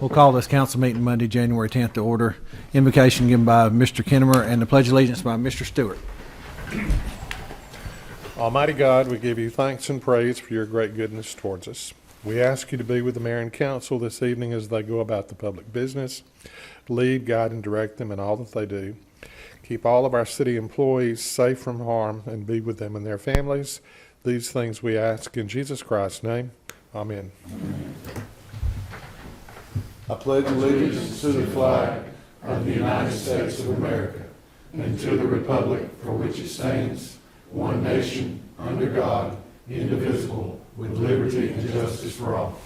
We'll call this council meeting Monday, January 10th to order. Invocation given by Mr. Kinnemer and the Pledge of Allegiance by Mr. Stewart. Almighty God, we give you thanks and praise for your great goodness towards us. We ask you to be with the mayor and council this evening as they go about the public business. Lead, guide, and direct them in all that they do. Keep all of our city employees safe from harm and be with them and their families. These things we ask in Jesus Christ's name. Amen. I pledge allegiance to the flag of the United States of America and to the republic for which it stands, one nation, under God, indivisible, with liberty and justice for all.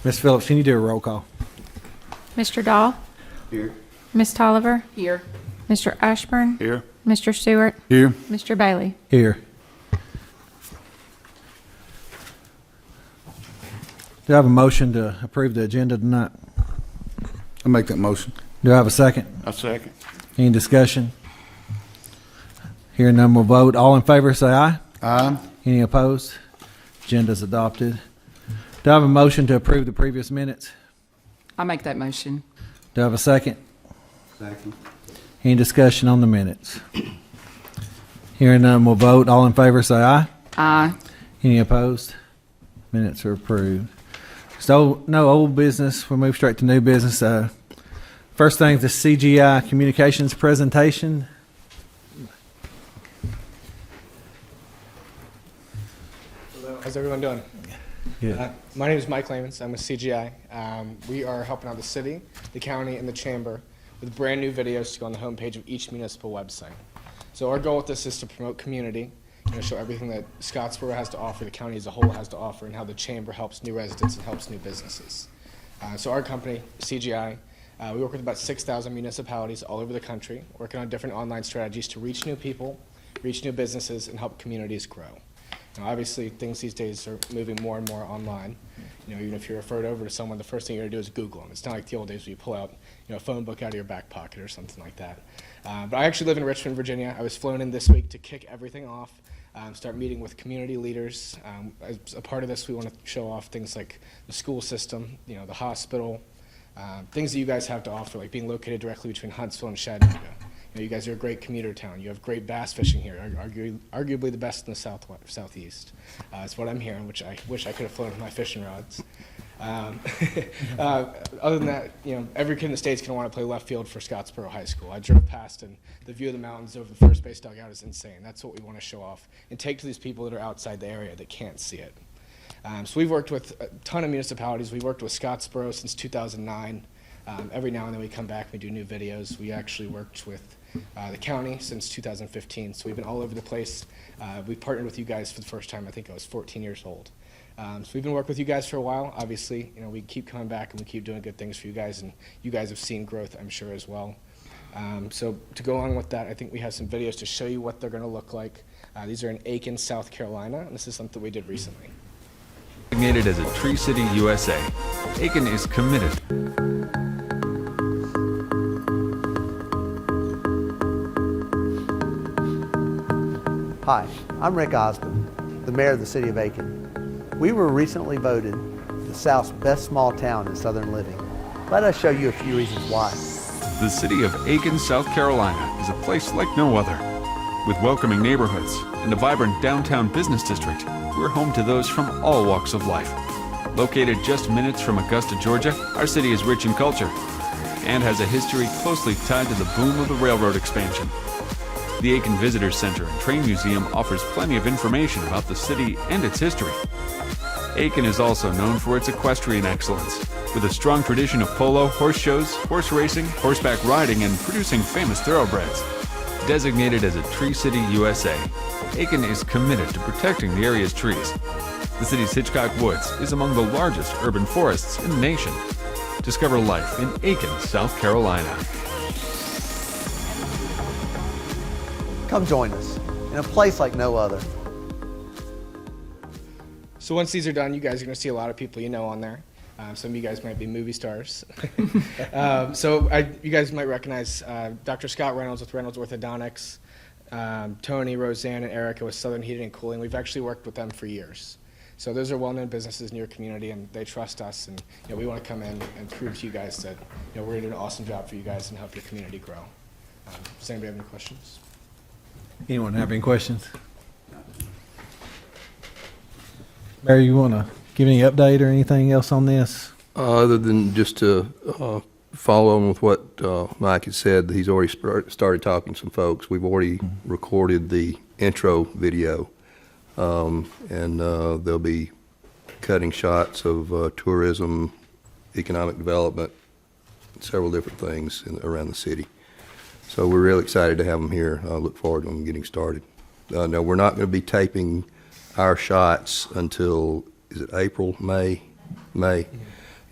Ms. Phillips, can you do a roll call? Mr. Dahl? Here. Ms. Tolliver? Here. Mr. Ashburn? Here. Mr. Stewart? Here. Mr. Bailey? Here. Do I have a motion to approve the agenda tonight? I'll make that motion. Do I have a second? A second. Any discussion? Hearing none, we'll vote. All in favor, say aye. Aye. Any opposed? Agenda's adopted. Do I have a motion to approve the previous minutes? I'll make that motion. Do I have a second? Second. Any discussion on the minutes? Hearing none, we'll vote. All in favor, say aye. Aye. Any opposed? Minutes are approved. So, no old business. We'll move straight to new business. First thing is the Cgi Communications Presentation. How's everyone doing? Good. My name is Mike Lamans. I'm with CGI. We are helping out the city, the county, and the chamber with brand new videos to go on the homepage of each municipal website. So our goal with this is to promote community, show everything that Scottsboro has to offer, the county as a whole has to offer, and how the chamber helps new residents and helps new businesses. So our company, CGI, we work with about 6,000 municipalities all over the country, working on different online strategies to reach new people, reach new businesses, and help communities grow. Now, obviously, things these days are moving more and more online. Even if you're referred over to someone, the first thing you're going to do is Google them. It's not like the old days where you pull out, a phone book out of your back pocket or something like that. But I actually live in Richmond, Virginia. I was flown in this week to kick everything off, start meeting with community leaders. As a part of this, we want to show off things like the school system, the hospital, things that you guys have to offer, like being located directly between Huntsville and Chattanooga. You guys are a great commuter town. You have great bass fishing here, arguably the best in the southeast. That's what I'm hearing, which I wish I could have flown with my fishing rods. Other than that, every kid in the state's going to want to play left field for Scottsboro High School. I drove past, and the view of the mountains over the first base dugout is insane. That's what we want to show off and take to these people that are outside the area that can't see it. So we've worked with a ton of municipalities. We've worked with Scottsboro since 2009. Every now and then we come back and we do new videos. We actually worked with the county since 2015, so we've been all over the place. We partnered with you guys for the first time. I think I was 14 years old. So we've been working with you guys for a while. Obviously, we keep coming back and we keep doing good things for you guys, and you guys have seen growth, I'm sure, as well. So to go on with that, I think we have some videos to show you what they're going to look like. These are in Aiken, South Carolina, and this is something we did recently. Designated as a Tree City, USA, Aiken is committed. Hi, I'm Rick Osmond, the mayor of the city of Aiken. We were recently voted the South's best small town in Southern living. Let us show you a few reasons why. The city of Aiken, South Carolina is a place like no other. With welcoming neighborhoods and a vibrant downtown business district, we're home to those from all walks of life. Located just minutes from Augusta, Georgia, our city is rich in culture and has a history closely tied to the boom of the railroad expansion. The Aiken Visitor Center and Train Museum offers plenty of information about the city and its history. Aiken is also known for its equestrian excellence, with a strong tradition of polo, horse shows, horse racing, horseback riding, and producing famous thoroughbreds. Designated as a Tree City, USA, Aiken is committed to protecting the area's trees. The city's Hitchcock Woods is among the largest urban forests in the nation. Discover life in Aiken, South Carolina. Come join us in a place like no other. So once these are done, you guys are going to see a lot of people on there. Some of you guys might be movie stars. You guys might recognize Dr. Scott Reynolds with Reynolds Orthodontics, Tony, Roseanne, and Erica with Southern Heating and Cooling. We've actually worked with them for years. So those are well-known businesses in your community, and they trust us. And we want to come in and prove to you guys that we're going to do an awesome job for you guys and help your community grow. Does anybody have any questions? Anyone have any questions? Barry, you want to give any update or anything else on this? Other than just to follow on with what Mike had said, he's already started talking to some folks. We've already recorded the intro video, and they'll be cutting shots of tourism, economic development, several different things around the city. So we're really excited to have them here. I look forward to them getting started. No, we're not going to be taping our shots until, is it April, May? May.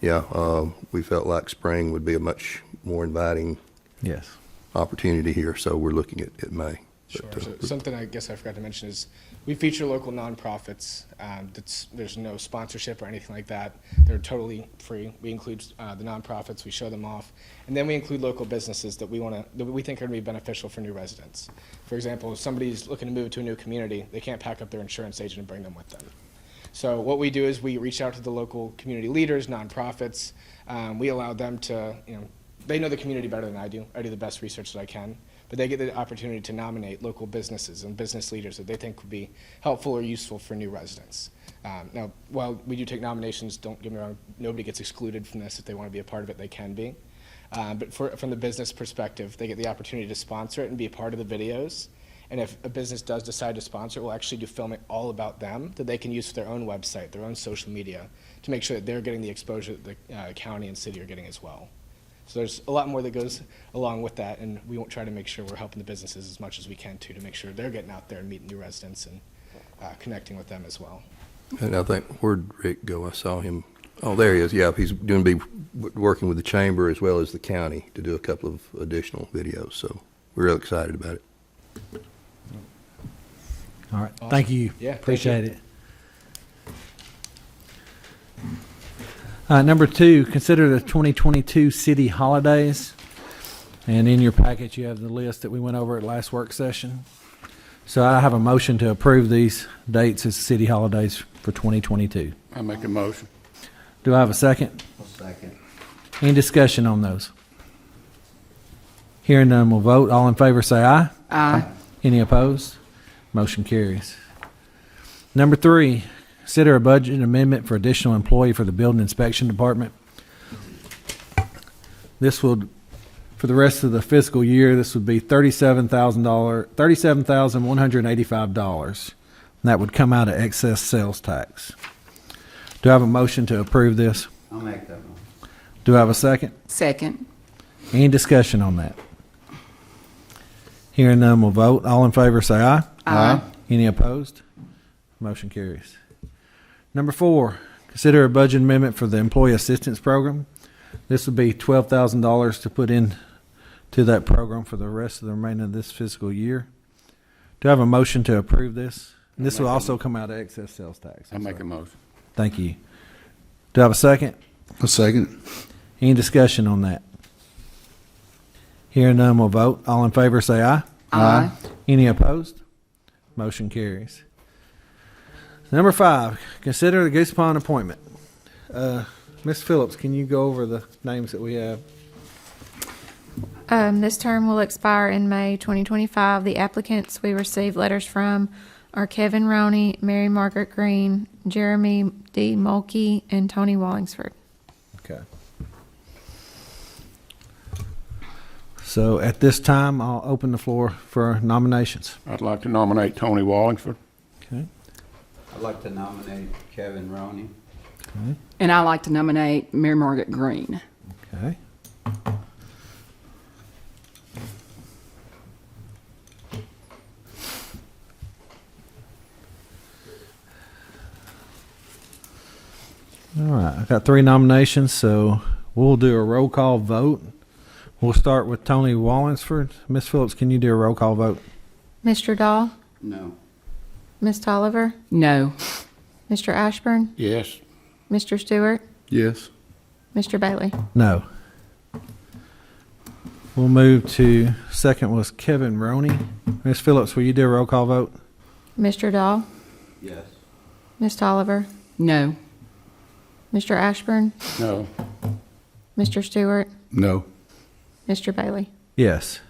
Yeah, we felt like spring would be a much more inviting Yes. opportunity here, so we're looking at May. Sure. But, So something I guess I forgot to mention is we feature local nonprofits. There's no sponsorship or anything like that. They're totally free. We include the nonprofits. We show them off, and then we include local businesses that we think are going to be beneficial for new residents. For example, if somebody's looking to move to a new community, they can't pack up their insurance agent and bring them with them. So what we do is we reach out to the local community leaders, nonprofits. We allow them to, they know the community better than I do. I do the best research that I can. But they get the opportunity to nominate local businesses and business leaders that they think would be helpful or useful for new residents. Now, while we do take nominations, don't get me wrong, nobody gets excluded from this. If they want to be a part of it, they can be. But from the business perspective, they get the opportunity to sponsor it and be a part of the videos. And if a business does decide to sponsor it, we'll actually do filming all about them that they can use for their own website, their own social media, to make sure that they're getting the exposure that the county and city are getting as well. So there's a lot more that goes along with that, and we won't try to make sure we're helping the businesses as much as we can to make sure they're getting out there and meeting new residents and connecting with them as well. And I think, where'd Rick go? I saw him. Oh, there he is. Yeah, he's going to be working with the chamber as well as the county to do a couple of additional videos. So we're real excited about it. All right. Awesome. Thank you. Yeah, thank Appreciate you. it. Number 2, consider the 2022 city holidays. And in your packet, you have the list that we went over at last work session. So I have a motion to approve these dates as city holidays for 2022. I make a motion. Do I have a second? Second. Any discussion on those? Hearing none, we'll vote. All in favor say aye. Aye. Any opposed? Motion carries. Number 3, consider a budget amendment for additional employee for the building inspection department. This would, for the rest of the fiscal year, this would be $37,185. And that would come out of excess sales tax. Do I have a motion to approve this? I'll make that one. Do I have a second? Second. Any discussion on that? Hearing none, we'll vote. All in favor say aye. Aye. Any opposed? Motion carries. Number 4, consider a budget amendment for the employee assistance program. This would be $12,000 to put in to that program for the rest of the remainder of this fiscal year. Do I have a motion to approve this? And this will also come out of excess sales tax. I make a motion. Thank you. Do I have a second? A second. Any discussion on that? Hearing none, we'll vote. All in favor say aye. Aye. Any opposed? Motion carries. Number 5, consider the Goose Pond appointment. Ms. Phillips, can you go over the names that we have? This term will expire in May 2025. The applicants we received letters from are Kevin Roney, Mary Margaret Green, Jeremy D. Mulkey, and Tony Wallingsford. Okay. So at this time, I'll open the floor for nominations. I'd like to nominate Tony Wallingford. Okay. I'd like to nominate Kevin Roney. And I like to nominate Mary Margaret Green. Okay. All right, I've got 3 nominations, so we'll do a roll call vote. We'll start with Tony Wallingsford. Ms. Phillips, can you do a roll call vote? Mr. Dahl, No. Ms. Tolliver, No. Mr. Ashburn, Yes. Mr. Stewart, Yes. Mr. Bailey? No. We'll move to, second was Kevin Roney. Ms. Phillips, will you do a roll call vote? Mr. Dahl? Yes. Ms. Tolliver? No. Mr. Ashburn? No. Mr. Stewart? No. Mr. Bailey? Yes.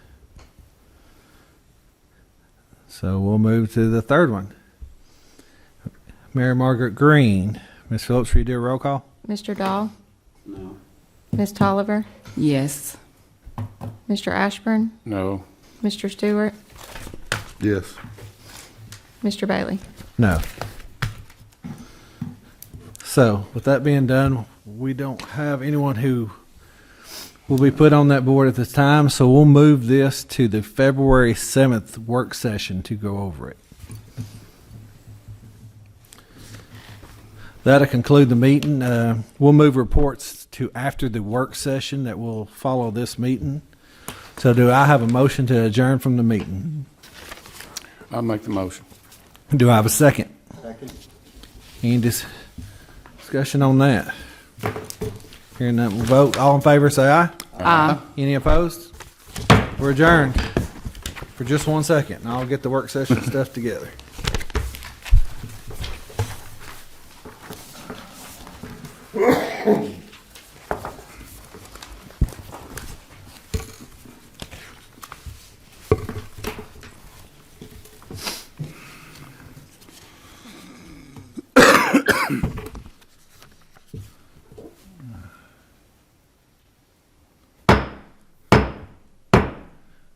So we'll move to the third one. Mary Margaret Green. Ms. Phillips, will you do a roll call? Mr. Dahl? No. Ms. Tolliver? Yes. Mr. Ashburn? No. Mr. Stewart? Yes. Mr. Bailey? No. So, with that being done, we don't have anyone who will be put on that board at this time, so we'll move this to the February 7th work session to go over it. That'll conclude the meeting. We'll move reports to after the work session that will follow this meeting. So do I have a motion to adjourn from the meeting? I'll make the motion. Do I have a second? Second. Any discussion on that? Hearing none, we'll vote. All in favor, say aye. Aye. Any opposed? We're adjourned for just 1 second, and I'll get the work session stuff together.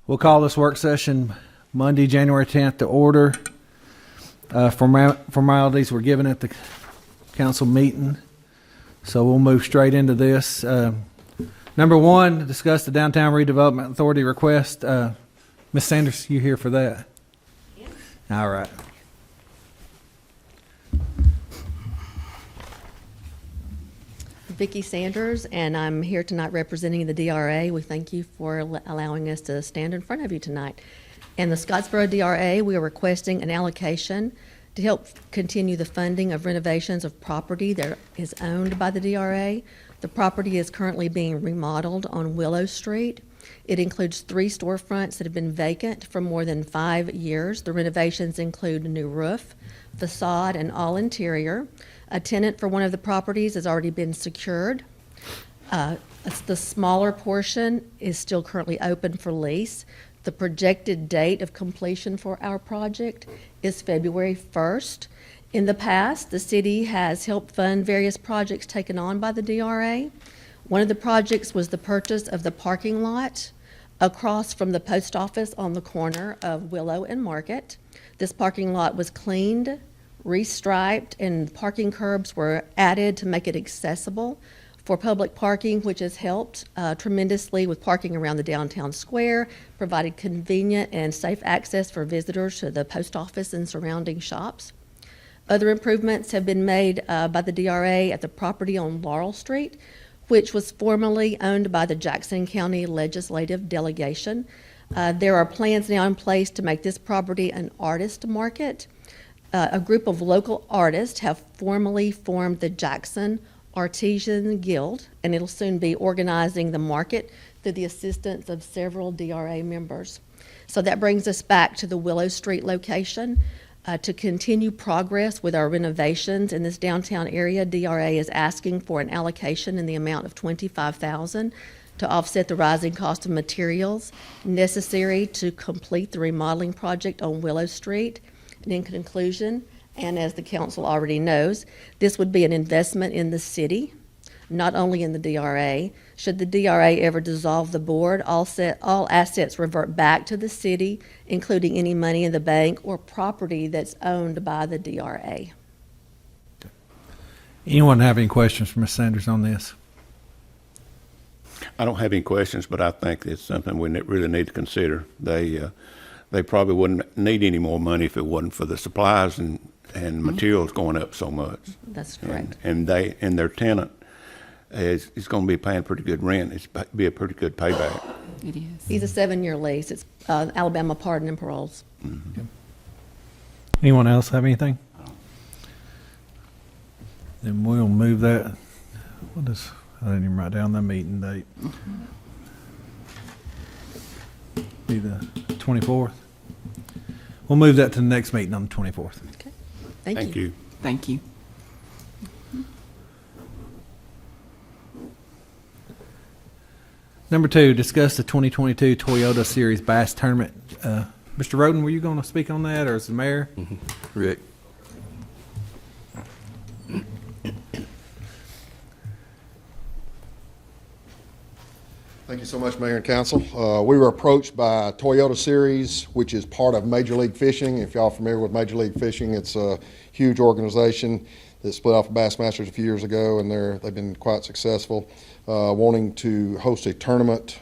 We'll call this work session Monday, January 10th to order. Formalities were given at the council meeting, so we'll move straight into this. Number one, discuss the Downtown Redevelopment Authority request. Ms. Sanders, you here for that? Yes. All right. Vicki Sanders, and I'm here tonight representing the DRA. We thank you for allowing us to stand in front of you tonight. In the Scottsboro DRA, we are requesting an allocation to help continue the funding of renovations of property that is owned by the DRA. The property is currently being remodeled on Willow Street. It includes 3 storefronts that have been vacant for more than 5 years. The renovations include a new roof, facade, and all interior. A tenant for one of the properties has already been secured. The smaller portion is still currently open for lease. The projected date of completion for our project is February 1st. In the past, the city has helped fund various projects taken on by the DRA. One of the projects was the purchase of the parking lot across from the post office on the corner of Willow and Market. This parking lot was cleaned, restriped, and parking curbs were added to make it accessible for public parking, which has helped tremendously with parking around the downtown square, provided convenient and safe access for visitors to the post office and surrounding shops. Other improvements have been made by the DRA at the property on Laurel Street, which was formerly owned by the Jackson County Legislative Delegation. There are plans now in place to make this property an artist market. A group of local artists have formally formed the Jackson Artisan Guild, and it'll soon be organizing the market through the assistance of several DRA members. So that brings us back to the Willow Street location. To continue progress with our renovations in this downtown area, DRA is asking for an allocation in the amount of $25,000 to offset the rising cost of materials necessary to complete the remodeling project on Willow Street. And in conclusion, and as the council already knows, this would be an investment in the city, not only in the DRA. Should the DRA ever dissolve the board, all assets revert back to the city, including any money in the bank or property that's owned by the DRA. Anyone have any questions for Ms. Sanders on this? I don't have any questions, but I think it's something we really need to consider. They probably wouldn't need any more money if it wasn't for the supplies and materials going up so much. That's correct. And their tenant is going to be paying pretty good rent. It's be a pretty good payback. It is. He's a 7-year lease. It's Alabama Pardon and Paroles. Mm-hmm. Anyone else have anything? Then we'll move that. I didn't even write down the meeting date. Be the 24th. We'll move that to the next meeting on the 24th. Okay. Thank you. Thank you. Number 2, discuss the 2022 Toyota Series Bass Tournament. Mr. Roden, were you going to speak on that, or is the mayor? Rick? Thank you so much, Mayor and Council. We were approached by Toyota Series, which is part of Major League Fishing. If y'all are familiar with Major League Fishing, it's a huge organization that split off of Bassmasters a few years ago, and they've been quite successful. Wanting us to host a tournament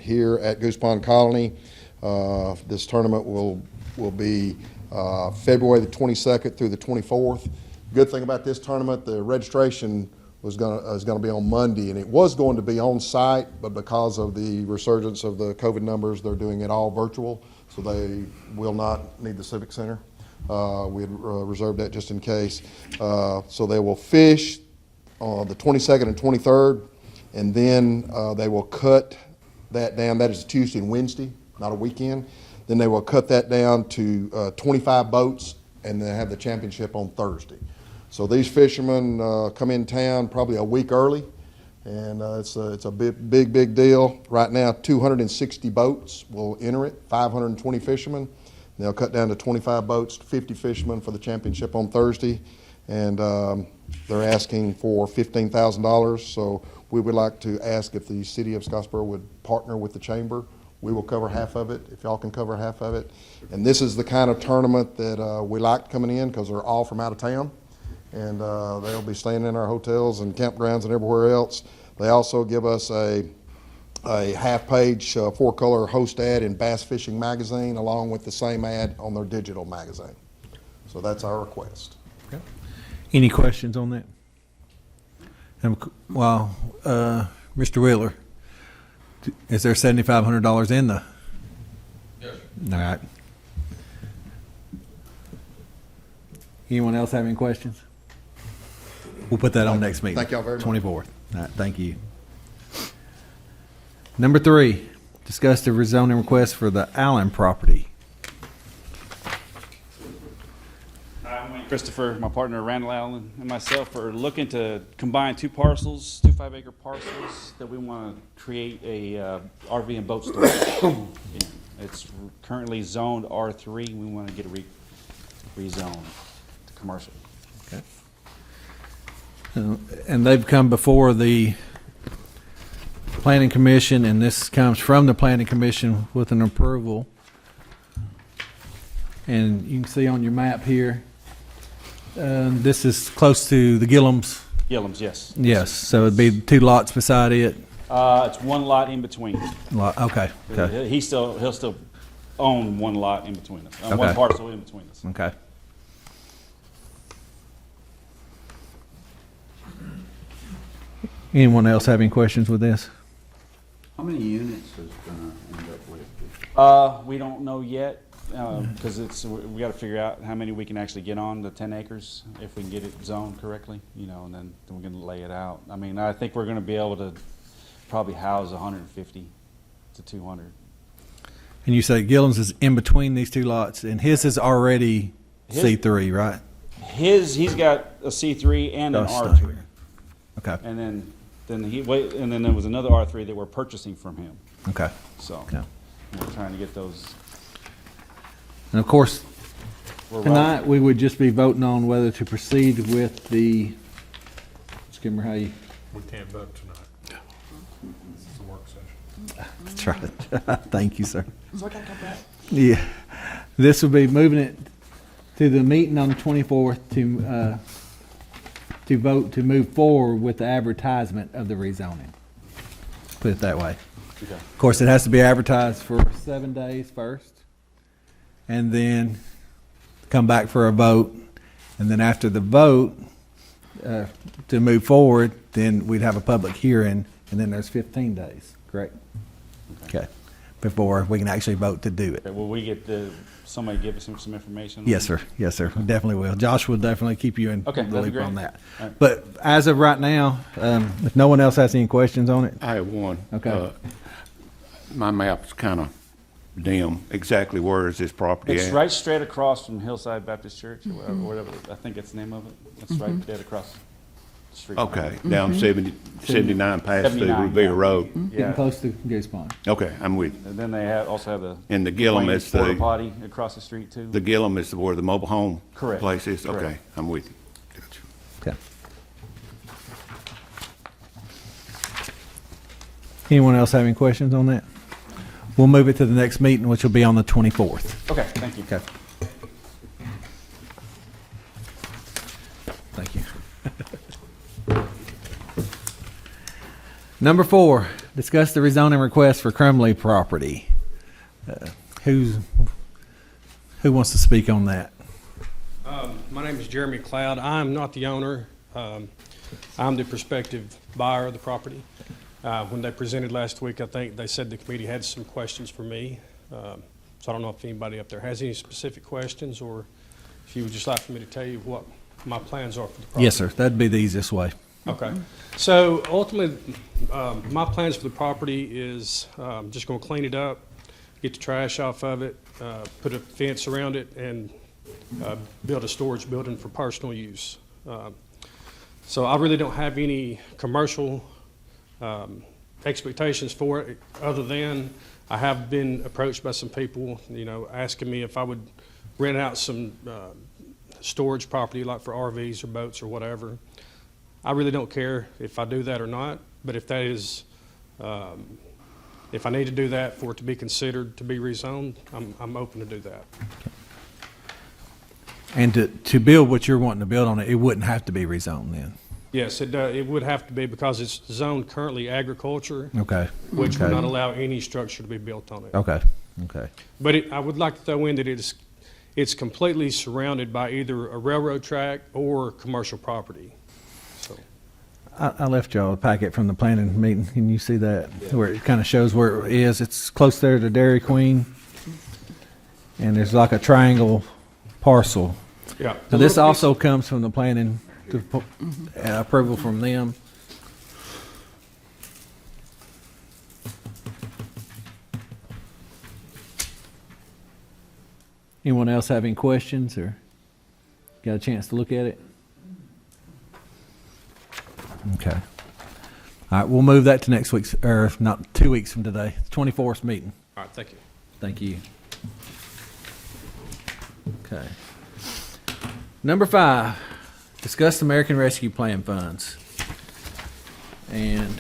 here at Goose Pond Colony. This tournament will be February the 22nd through the 24th. Good thing about this tournament, the registration is going to be on Monday, and it was going to be on site, but because of the resurgence of the COVID numbers, they're doing it all virtual, so they will not need the Civic Center. We had reserved that just in case. So they will fish on the 22nd and 23rd, and then they will cut that down. That is Tuesday and Wednesday, not a weekend. Then they will cut that down to 25 boats, and then have the championship on Thursday. So these fishermen come in town probably a week early, and it's a big deal. Right now, 260 boats will enter it, 520 fishermen. They'll cut down to 25 boats, 50 fishermen for the championship on Thursday, and they're asking for $15,000. So we would like to ask if the city of Scottsboro would partner with the chamber. We will cover half of it, if y'all can cover half of it. And this is the kind of tournament that we like coming in, because they're all from out of town. And they'll be staying in our hotels and campgrounds and everywhere else. They also give us a half-page, 4-color host ad in Bass Fishing Magazine, along with the same ad on their digital magazine. So that's our request. Okay. Any questions on that? Well, Mr. Wheeler, is there $7,500 in the? Yes. All right. Anyone else have any questions? We'll put that on next meeting. Thank y'all very much. 24th. All right, thank you. Number 3, discuss the rezoning request for the Allen property. Christopher, my partner Randall Allen, and myself are looking to combine 2 parcels, 2 5-acre parcels that we want to create a RV and boat storage. It's currently zoned R3. We want to get it rezoned to commercial. Okay. And they've come before the Planning Commission, and this comes from the Planning Commission with an approval. And you can see on your map here, this is close to the Gillums. Gillums, yes. Yes, so it'd be 2 lots beside it. It's 1 lot in between. Okay. He'll still own 1 lot in between us. Okay. 1 parcel in between us. Okay. Anyone else have any questions with this? How many units is gonna end up with? We don't know yet, because we got to figure out how many we can actually get on the 10 acres if we can get it zoned correctly, and then we're going to lay it out. I mean, I think we're going to be able to probably house 150 to 200. And you say Gillums is in between these 2 lots, and his is already C3, right? He's got a C3 and an Oh, R3. stop. Okay. And then there was another R3 that we're purchasing from him. Okay. So Okay. we're trying to get those. And of course, We're tonight we would just be voting on whether to proceed with the. Skimmer, how you? We can't vote tonight. It's a work session. That's right. Thank you, sir. So I gotta come back. Yeah, this will be moving it to the meeting on the 24th to vote to move forward with the advertisement of the rezoning. Put it that way. Okay. Of course, it has to be advertised for 7 days first, and then come back for a vote, and then after the vote, to move forward, then we'd have a public hearing, and then there's 15 days, correct? Okay. before we can actually vote to do it. Will we get somebody give us some information? Yes, sir. Yes, sir. Definitely will. Josh will definitely keep you in Okay, the that'd be loop great. on that. All right. But as of right now, if no one else has any questions on it, I have one. Okay. My map's kind of dim. Exactly where is this property It's at? right straight across from Hillside Baptist Church, or whatever, I think it's the name of it. It's right dead across the street. Okay, down 79 past the 79, Revere yeah. Road. getting Yeah. close to Gates Pond. Okay, I'm with you. And then they also have the. And the Gillum Wayne's is Porta the, Potty across the street too. the Gillum is where the mobile home Correct. place is? Correct. Okay, I'm with you. Okay. Anyone else have any questions on that? We'll move it to the next meeting, which will be on the 24th. Okay, thank you. Okay. Thank you. Number 4, discuss the rezoning request for Kremlin property. Who wants to speak on that? My name is Jeremy Cloud. I'm not the owner. I'm the prospective buyer of the property. When they presented last week, I think they said the committee had some questions for me. So I don't know if anybody up there has any specific questions, or if you would just like for me to tell you what my plans are for the property. Yes, sir. That'd be the easiest way. Okay. So ultimately, my plans for the property is just going to clean it up, get the trash off of it, put a fence around it, and build a storage building for personal use. So I really don't have any commercial expectations for it, other than I have been approached by some people, asking me if I would rent out some storage property, like for RVs or boats or whatever. I really don't care if I do that or not, but if that is, if I need to do that for it to be considered to be rezoned, I'm open to do that. And to build what you're wanting to build on it, it wouldn't have to be rezoned then. Yes, it would have to be, because it's zoned currently agriculture, Okay. which would Okay. not allow any structure to be built on it. Okay. Okay. But I would like to throw in that it's completely surrounded by either a railroad track or commercial property. So, I left y'all a packet from the planning meeting. Can you see that? Where it kind of shows where it is. It's close there to Dairy Queen. And there's like a triangle parcel. yeah. Now, this also comes from the planning approval from them. Anyone else have any questions or got a chance to look at it? Okay. All right, we'll move that to next week's, or not 2 weeks from today, 24th meeting. All right, thank you. Thank you. Okay. Number 5, discuss the American Rescue Plan funds. And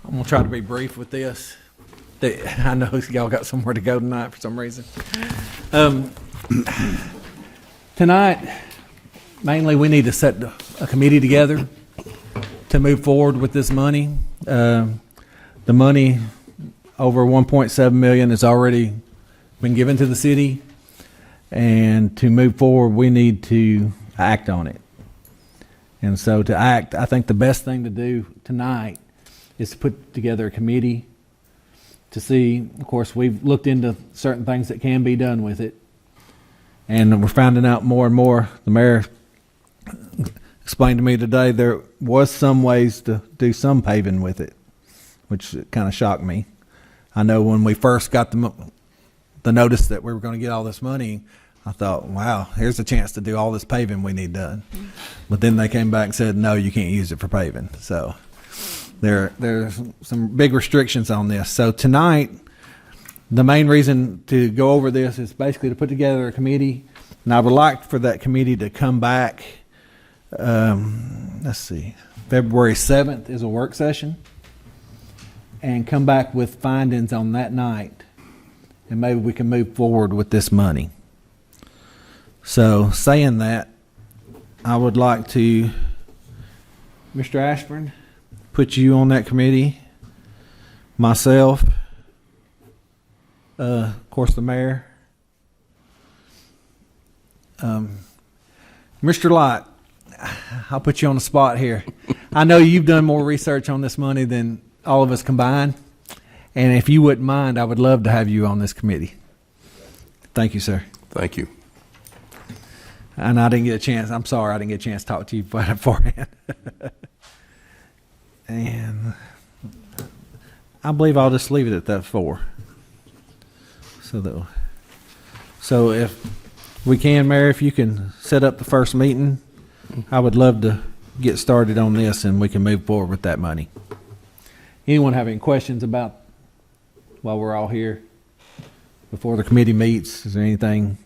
I'm going to try to be brief with this. I know y'all got somewhere to go tonight for some reason. Tonight, mainly we need to set a committee together to move forward with this money. The money, over 1.7 million, has already been given to the city, and to move forward, we need to act on it. And so to act, I think the best thing to do tonight is to put together a committee to see. Of course, we've looked into certain things that can be done with it, and we're finding out more and more. The mayor explained to me today there was some ways to do some paving with it, which kind of shocked me. I know when we first got the notice that we were going to get all this money, I thought, wow, here's a chance to do all this paving we need done. But then they came back and said, no, you can't use it for paving. So there's some big restrictions on this. So tonight, the main reason to go over this is basically to put together a committee. And I would like for that committee to come back, let's see, February 7th is a work session, and come back with findings on that night. And maybe we can move forward with this money. So, saying that, I would like to, Mr. Ashburn, put you on that committee, myself, of course the mayor, Mr. Lott, I'll put you on the spot here. I know you've done more research on this money than all of us combined. And if you wouldn't mind, I would love to have you on this committee. Thank you, sir. Thank you. And I didn't get a chance. I'm sorry, I didn't get a chance to talk to you beforehand. And I believe I'll just leave it at that 4. So if we can, Mayor, if you can set up the first meeting, I would love to get started on this and we can move forward with that money. Anyone have any questions about while we're all here before the committee meets? Is there anything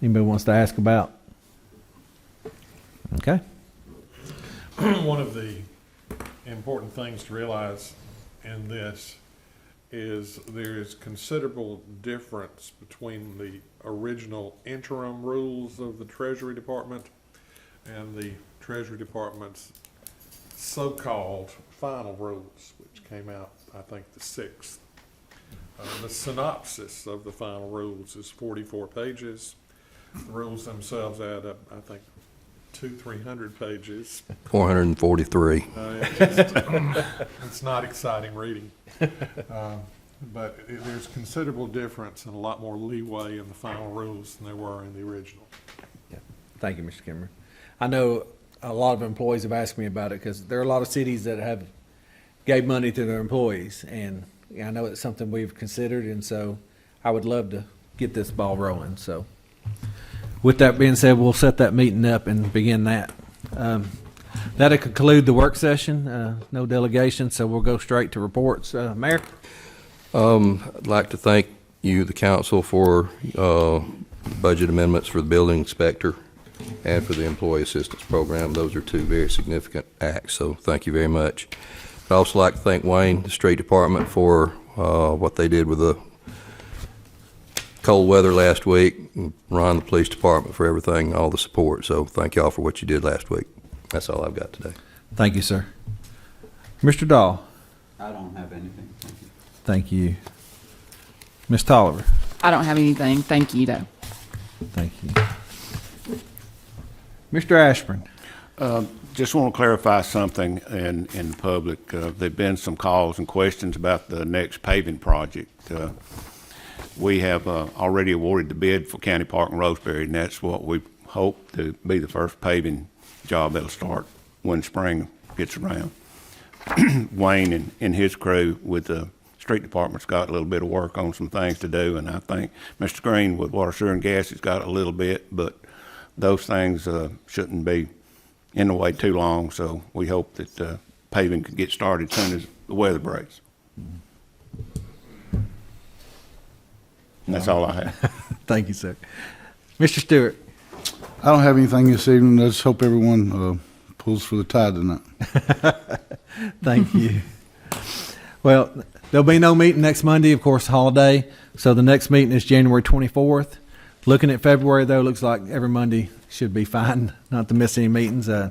anybody wants to ask about? Okay. One of the important things to realize in this is there is considerable difference between the original interim rules of the Treasury Department and the Treasury Department's so-called final rules, which came out, I think, the 6th. The synopsis of the final rules is 44 pages. The rules themselves add up, I think, 200-300 pages. 443. It's not exciting reading. But there's considerable difference and a lot more leeway in the final rules than there were in the original. Yeah. Thank you, Mr. Kimmer. I know a lot of employees have asked me about it because there are a lot of cities that have gave money to their employees, and I know it's something we've considered, and so I would love to get this ball rolling. So with that being said, we'll set that meeting up and begin that. That'll conclude the work session. No delegation, so we'll go straight to reports. Mayor? I'd like to thank you, the council, for budget amendments for the building inspector and for the employee assistance program. Those are 2 very significant acts, so thank you very much. I'd also like to thank Wayne, the street department, for what they did with the cold weather last week, and Ron, the police department, for everything, all the support. So thank y'all for what you did last week. That's all I've got today. Thank you, sir. Mr. Dahl? I don't have anything. Thank you. Thank you. Ms. Tolliver? I don't have anything. Thank you, though. Thank you. Mr. Ashburn? Just want to clarify something in the public. There've been some calls and questions about the next paving project. We have already awarded the bid for County Park and Roseberry, and that's what we hope to be the first paving job that'll start when spring gets around. Wayne and his crew with the street department's got a little bit of work on some things to do, and I think Mr. Green with water, sewer, and gas has got a little bit, but those things shouldn't be in the way too long, so we hope that paving can get started as soon as the weather breaks. And that's all I have. Thank you, sir. Mr. Stewart? I don't have anything this evening. I just hope everyone pulls for the tide tonight. Thank you. Well, there'll be no meeting next Monday, of course, holiday. So the next meeting is January 24th. Looking at February, though, looks like every Monday should be fine, not to miss any meetings. I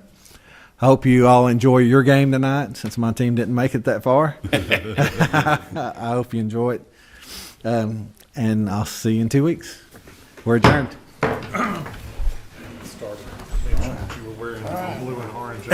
hope you all enjoy your game tonight, since my team didn't make it that far. I hope you enjoy it. And I'll see you in 2 weeks. We're adjourned. Started mentioning that you were wearing blue and orange.